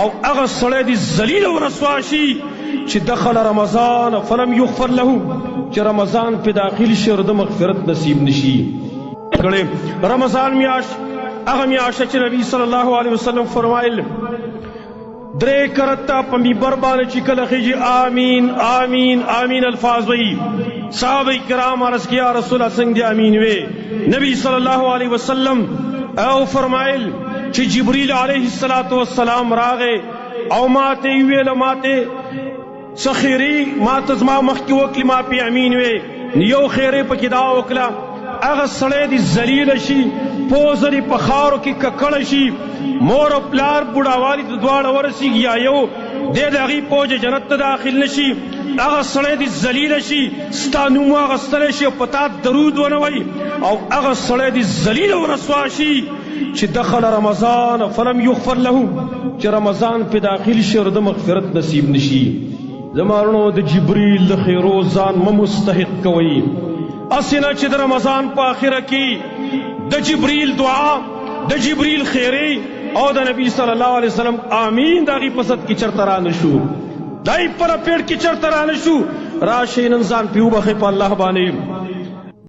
او هغه سړی دی ذلیل او رسوا شي چې دخل رمضان فلم یغفر له، چې رمضان په داخل شي او د مغفرت نصیب نشي. رمضان میاشت هغه میاشت چې نبی صلی الله علیه وسلم فرمایل درې کرتا په منبر باندې چې کله خېږي آمین آمین آمین الفاظ وایي. صحابه کرام عرض کیا رسول الله څنګه دی آمین وی؟ نبی صلی الله علیه وسلم او فرمایل چې جبرئیل علیه السلام راغه او ماته ویل ماته سخیری ماته زما مخکې وکړي ما په امین وی یو خیره پکې دا وکړه هغه سړی دی ذلیل شي پوزري په خاورو کې ککړ شي مور او پلار بوډاوالي ته دواړه ورسیږي یا یو د هغې پوجه جنت ته داخل نشي هغه سړی دی ذلیل شي ستا نوم واخیستلی شي او په تا درود ونه وایي او هغه سړی دی ذلیل او رسوا شي چې دخل رمضان فلم یغفر له، چې رمضان په داخل شي او د مغفرت نصیب نشي. زمانو د جبرئیل د خیرو ځان مه مستحق کوئ، اسې نه چې د رمضان په آخره کې د جبرئیل دعا د جبرئیل خیرې او د نبی صلی الله علیه وسلم آمین د هغې په صد کې چرته رانه شو، دای پر پیټ کې چرته رانه شو. راشئ نن ځان پې وبخئ په الله باندې.